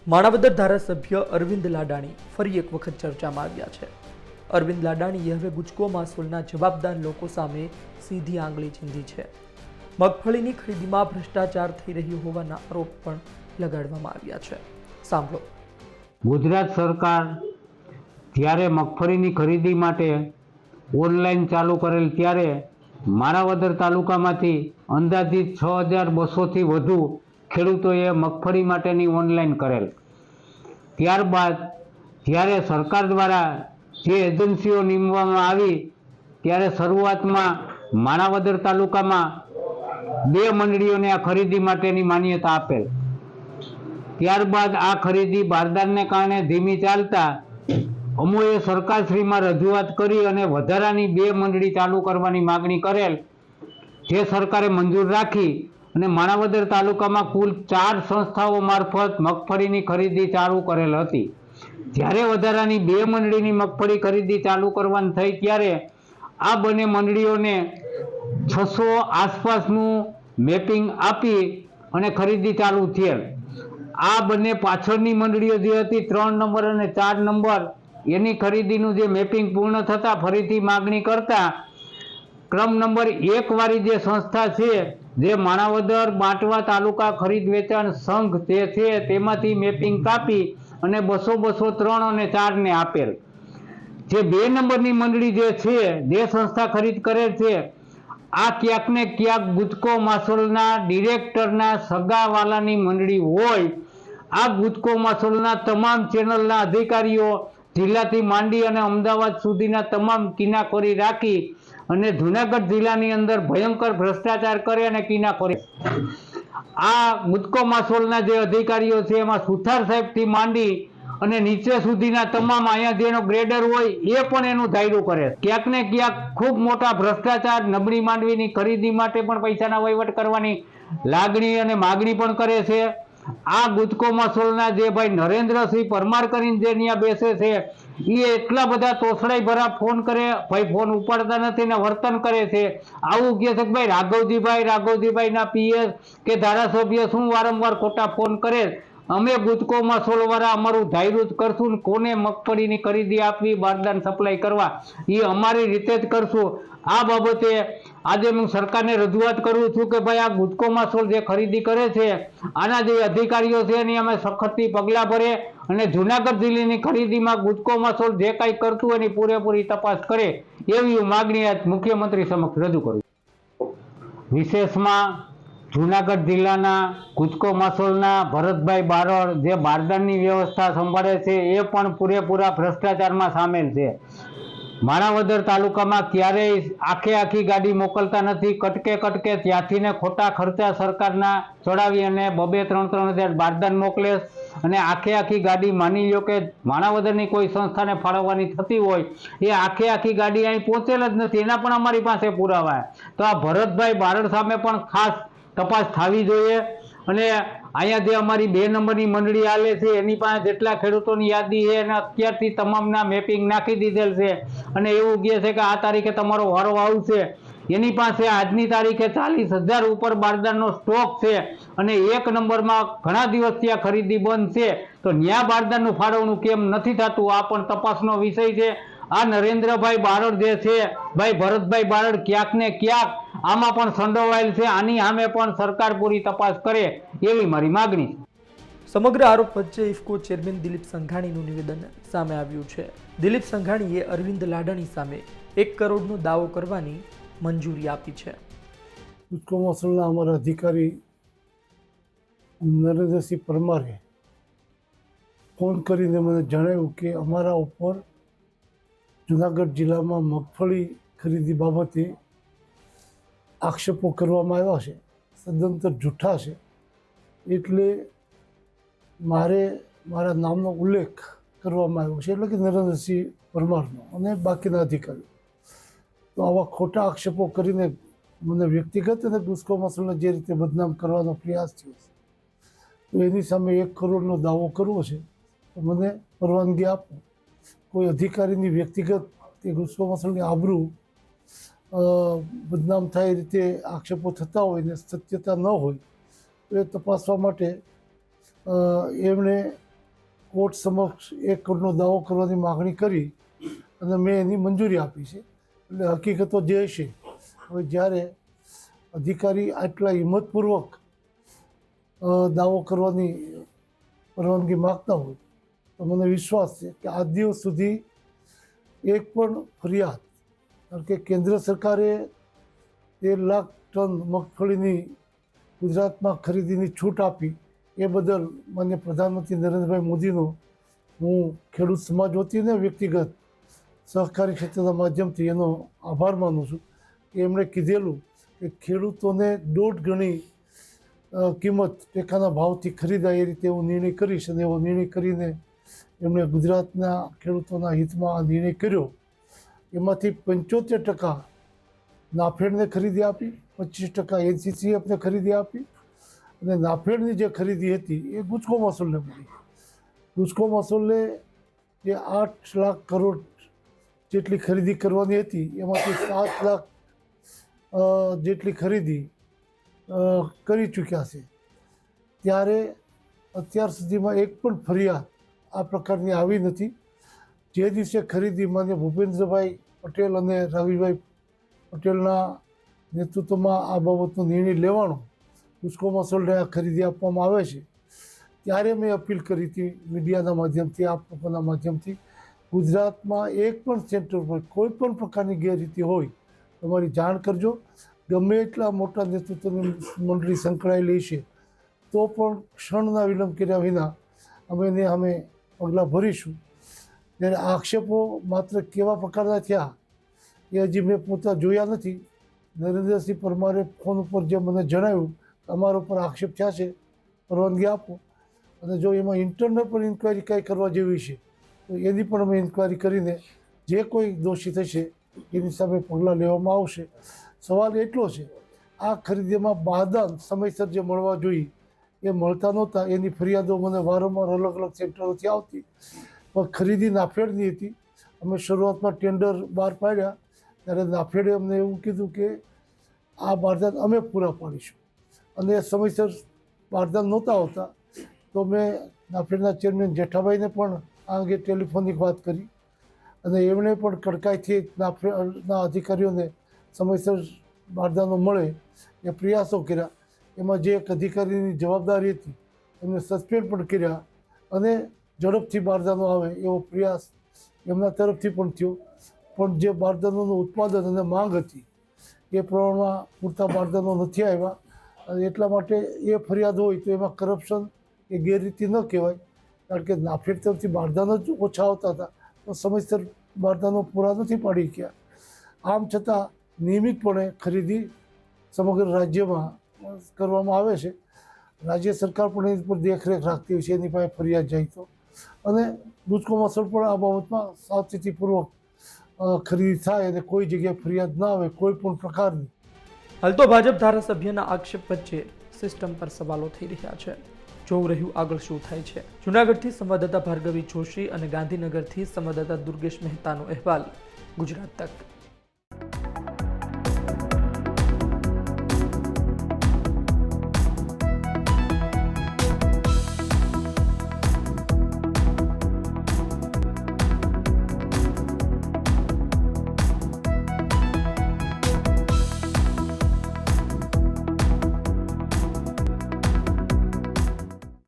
માણાવદર ધારાસભ્ય અરવિંદ લાડાણી ફરી એક વખત ચર્ચામાં આવ્યા છે। અરવિંદ લાડાણીએ હવે ગુજકો માસૂલના જવાબદાર લોકો સામે સીધી આંગળી ચીંધી છે। મગફળીની ખરીદીમાં ભ્રષ્ટાચાર થઈ રહ્યો હોવાના આરોપ પણ લગાડવામાં આવ્યા છે। સાંભળો। ગુજરાત સરકાર જ્યારે મગફળીની ખરીદી માટે ઓનલાઈન ચાલુ કરેલ ત્યારે માણાવદર તાલુકામાંથી અંદાજિત 6200થી વધુ ખેડૂતોએ મગફળી માટેની ઓનલાઈન કરેલ। ત્યારબાદ જ્યારે સરકાર દ્વારા જે એજન્સીઓ નીમવામાં આવી ત્યારે શરૂઆતમાં માણાવદર તાલુકામાં 2 મંડળીઓને આ ખરીદી માટેની માન્યતા આપેલ। ત્યારબાદ આ ખરીદી બારદાનને કારણે ધીમી ચાલતા અમોએ સરકારશ્રીમાં રજૂઆત કરી અને વધારાની 2 મંડળી ચાલુ કરવાની માગણી કરેલ, જે સરકારે મંજૂર રાખી અને માણાવદર તાલુકામાં કુલ 4 સંસ્થાઓ મારફત મગફળીની ખરીદી ચાલુ કરેલ હતી। જ્યારે વધારાની 2 મંડળીની મગફળી ખરીદી ચાલુ કરવાની થઈ ત્યારે આ બંને મંડળીઓને 600 આસપાસનું મેપિંગ આપી અને ખરીદી ચાલુ થયેલ। આ બંને પાછળની મંડળીઓ જે હતી 3 નંબર અને 4 નંબર એની ખરીદીનું જે મેપિંગ પૂર્ણ થતાં ફરીથી માગણી કરતા ક્રમ નંબર 1 વાળી જે સંસ્થા છે, જે માણાવદર બાંટવા તાલુકા ખરીદ વેચાણ સંઘ તે છે, તેમાંથી મેપિંગ કાપી અને 200 3 અને 4 ને આપેલ। જે 2 નંબરની મંડળી જે છે, જે સંસ્થા ખરીદ કરે છે, આ ક્યાંક ને ક્યાંક ગુજકો માસોલના ડિરેક્ટરના સગાવાલાની મંડળી હોય। આ ગુજકો માસોલના તમામ ચેનલના અધિકારીઓ જિલ્લાથી માંડી અને અમદાવાદ સુધીના તમામ કિનાખોરી રાખી અને જૂનાગઢ જિલ્લાની અંદર ભયંકર ભ્રષ્ટાચાર કરે અને કિનાખોરી। આ ગુજકો માસોલના જે અધિકારીઓ છે એમાં સુથાર સાહેબથી માંડી અને નીચે સુધીના તમામ અહીંયા જેનો ગ્રેડર હોય એ પણ એનું ધાર્યું કરે। ક્યાંક ને ક્યાંક ખૂબ મોટા ભ્રષ્ટાચાર, નબળી માંડવીની ખરીદી માટે પણ પૈસાના વહીવટ કરવાની લાગણી અને માગણી પણ કરે છે। આ ગુજકો માસોલના જે ભાઈ નરેન્દ્રસિંહ પરમાર કરીને જે ત્યાં બેસે છે એ એટલા બધા તોછડાઈ ભરા ફોન કરે, ભાઈ ફોન ઉપાડતા નથી ને વર્તન કરે છે। આવું કહે છે કે ભાઈ રાઘવજીભાઈના પીએસ કે ધારાસભ્ય શું વારંવાર ખોટા ફોન કરે, અમે ગુજકો માસોલ વાળા અમારું ધાર્યું જ કરશું ને કોને મગફળીની ખરીદી આપવી, બારદાન સપ્લાય કરવા એ અમારી રીતે જ કરશું। આ બાબતે આજે હું સરકારને રજૂઆત કરું છું કે ભાઈ આ ગુજકો માસોલ જે ખરીદી કરે છે આના જે અધિકારીઓ છે એની અમે સખતથી પગલાં ભરે અને જૂનાગઢ જિલ્લાની ખરીદીમાં ગુજકો માસોલ જે કાંઈ કરતું એની પૂરેપૂરી તપાસ કરે એવી માગણી આજ મુખ્યમંત્રી સમક્ષ રજૂ કરું। વિશેષમાં જૂનાગઢ જિલ્લાના ગુજકો માસોલના ભરતભાઈ બારડ જે બારદાનની વ્યવસ્થા સંભાળે છે એ પણ પૂરેપૂરા ભ્રષ્ટાચારમાં સામેલ છે। માણાવદર તાલુકામાં ક્યારેય આખી ગાડી મોકલતા નથી, કટકે ત્યાંથી ને ખોટા ખર્ચા સરકારના ચડાવી અને 2-3 હજાર બારદાન મોકલે અને આખી ગાડી માની લો કે માણાવદરની કોઈ સંસ્થાને ફાળવવાની થતી હોય એ આખી ગાડી અહીં પહોંચેલ જ નથી, એના પણ અમારી પાસે પુરાવા। તો આ ભરતભાઈ બારડ સામે પણ ખાસ તપાસ થવી જોઈએ અને અહીંયા જે અમારી 2 નંબરની મંડળી આલે છે એની પાસે જેટલા ખેડૂતોની યાદી છે એને અત્યારથી તમામના મેપિંગ નાખી દીધેલ છે અને એવું કહે છે કે આ તારીખે તમારો વારો આવશે। એની પાસે આજની તારીખે 40,000 ઉપર બારદાનનો સ્ટોક છે અને 1 નંબરમાં ઘણા દિવસથી આ ખરીદી બંધ છે, તો ન્યા બારદાનનું ફાળવણું કેમ નથી થતું આ પણ તપાસનો વિષય છે। આ નરેન્દ્રભાઈ બારડ જે છે, ભાઈ ભરતભાઈ બારડ ક્યાંક ને ક્યાંક આમાં પણ સંડોવાયેલ છે, આની સામે પણ સરકાર પૂરી તપાસ કરે એવી મારી માગણી છે। સમગ્ર આરોપ વચ્ચે ઇફકો ચેરમેન દિલીપ સંઘાણીનું નિવેદન સામે આવ્યું છે। દિલીપ સંઘાણીએ અરવિંદ લાડાણી સામે 1 કરોડનો દાવો કરવાની મંજૂરી આપી છે। ગુજકો માસોલના અમારા અધિકારી નરેન્દ્રસિંહ પરમારે ફોન કરીને મને જણાવ્યું કે અમારા ઉપર જૂનાગઢ જિલ્લામાં મગફળી ખરીદી બાબતે આક્ષેપો કરવામાં આવ્યા છે, સદંતર જૂઠા છે, એટલે મારે મારા નામનો ઉલ્લેખ કરવામાં આવ્યો છે, એટલે કે નરેન્દ્રસિંહ પરમારનો અને બાકીના અધિકારીઓ। તો આવા ખોટા આક્ષેપો કરીને મને વ્યક્તિગત અને ગુજકો માસોલને જે રીતે બદનામ કરવાનો પ્રયાસ થયો છે, તો એની સામે 1 કરોડનો દાવો કરવો છે તો મને પરવાનગી આપો। કોઈ અધિકારીની વ્યક્તિગત કે ગુજકો માસોલની આબરૂ બદનામ થાય એ રીતે આક્ષેપો થતા હોય ને સત્યતા ન હોય તો એ તપાસવા માટે એમણે કોર્ટ સમક્ષ 1 કરોડનો દાવો કરવાની માગણી કરી અને મેં એની મંજૂરી આપી છે. એટલે હકીકતો જે હશે, હવે જ્યારે અધિકારી આટલા હિંમતપૂર્વક દાવો કરવાની પરવાનગી માગતા હોય તો મને વિશ્વાસ છે કે આજ દિવસ સુધી એક પણ ફરિયાદ, કારણ કે કેન્દ્ર સરકારે 13 લાખ ટન મગફળીની ગુજરાતમાં ખરીદીની છૂટ આપી એ બદલ માન્ય પ્રધાનમંત્રી નરેન્દ્રભાઈ મોદીનો હું ખેડૂત સમાજ વતીને વ્યક્તિગત સહકારી ક્ષેત્રના માધ્યમથી એનો આભાર માનું છું કે એમણે કીધેલું કે ખેડૂતોને 1.5 ગણી કિંમત ટેકાના ભાવથી ખરીદાય એ રીતે હું નિર્ણય કરીશ, અને એવો નિર્ણય કરીને એમણે ગુજરાતના ખેડૂતોના હિતમાં આ નિર્ણય કર્યો. એમાંથી 75% નાફેડને ખરીદી આપી, 25% NCCFને ખરીદી આપી, અને નાફેડની જે ખરીદી હતી એ ગુજકો મહસૂલને મળી. ગુજકો મહસૂલને જે 8 લાખ કરોડ જેટલી ખરીદી કરવાની હતી એમાંથી 7 લાખ જેટલી ખરીદી કરી ચૂક્યા છે. ત્યારે અત્યાર સુધીમાં એક પણ ફરિયાદ આ પ્રકારની આવી નથી. જે દિવસે ખરીદી માન્ય ભૂપેન્દ્રભાઈ પટેલ અને રવિભાઈ પટેલના નેતૃત્વમાં આ બાબતનો નિર્ણય લેવાનો, ગુજકો મહસૂલને આ ખરીદી આપવામાં આવે છે, ત્યારે મેં અપીલ કરી હતી મીડિયાના માધ્યમથી, આપ લોકોના માધ્યમથી, ગુજરાતમાં એક પણ સેન્ટર પર કોઈ પણ પ્રકારની ગેરરીતિ હોય તમારી જાણ કરજો. ગમે એટલા મોટા નેતૃત્વની મંડળી સંકળાયેલી છે તો પણ ક્ષણના વિલંબ કર્યા વિના અમે પગલાં ભરીશું. ત્યારે આક્ષેપો માત્ર કેવા પ્રકારના થયા એ હજી મેં પોતા જોયા નથી. નરેન્દ્રસિંહ પરમારે ફોન ઉપર જે મને જણાવ્યું અમારા ઉપર આક્ષેપ થયા છે, પરવાનગી આપો, અને જો એમાં ઇન્ટરનલ પણ ઇન્ક્વાયરી કાંઈ કરવા જેવી છે તો એની પણ અમે ઇન્ક્વાયરી કરીને જે કોઈ દોષી થશે એની સામે પગલાં લેવામાં આવશે. સવાલ એટલો છે, આ ખરીદીમાં બારદાન સમયસર જે મળવા જોઈએ એ મળતા નહોતા. એની ફરિયાદો મને વારંવાર અલગ અલગ સેન્ટરોથી આવતી, પણ ખરીદી નાફેડની હતી. અમે શરૂઆતમાં ટેન્ડર બહાર પાડ્યા ત્યારે નાફેડે અમને એવું કીધું કે આ બારદાન અમે પૂરા પાડીશું, અને સમયસર બારદાન નહોતા આવતા. તો મેં નાફેડના ચેરમેન જેઠાભાઈને પણ આ અંગે ટેલિફોનિક વાત કરી, અને એમણે પણ કડકાઈથી નાફેડના અધિકારીઓને સમયસર બારદાનો મળે એ પ્રયાસો કર્યા. એમાં જે એક અધિકારીની જવાબદારી હતી એમને સસ્પેન્ડ પણ કર્યા, અને ઝડપથી બારદાનો આવે એવો પ્રયાસ એમના તરફથી પણ થયો. પણ જે બારદાનોનું ઉત્પાદન અને માંગ હતી એ પ્રમાણમાં પૂરતા બારદાનો નથી આવ્યા, અને એટલા માટે એ ફરિયાદ હોય તો એમાં કરપ્શન કે ગેરરીતિ ન કહેવાય, કારણ કે નાફેડ તરફથી બારદાનો જ ઓછા આવતા હતા તો સમયસર બારદાનો પૂરા નથી પાડી ગયા. આમ છતાં નિયમિતપણે ખરીદી સમગ્ર રાજ્યમાં કરવામાં આવે છે. રાજ્ય સરકાર પણ એની પર દેખરેખ રાખતી હોય છે એની પાસે ફરિયાદ જાય તો, અને ગુજકો મહસૂલ પણ આ બાબતમાં સાવચેતીપૂર્વક ખરીદી થાય અને કોઈ જગ્યાએ ફરિયાદ ના આવે કોઈ પણ પ્રકારની. હાલ તો ભાજપ ધારાસભ્યના આક્ષેપ વચ્ચે સિસ્ટમ પર સવાલો થઈ રહ્યા છે. જોવું રહ્યું આગળ શું થાય છે. જૂનાગઢથી સંવાદદાતા ભાર્ગવી જોશી અને ગાંધીનગરથી સંવાદદાતા દુર્ગેશ મહેતાનો અહેવાલ, ગુજરાત તક.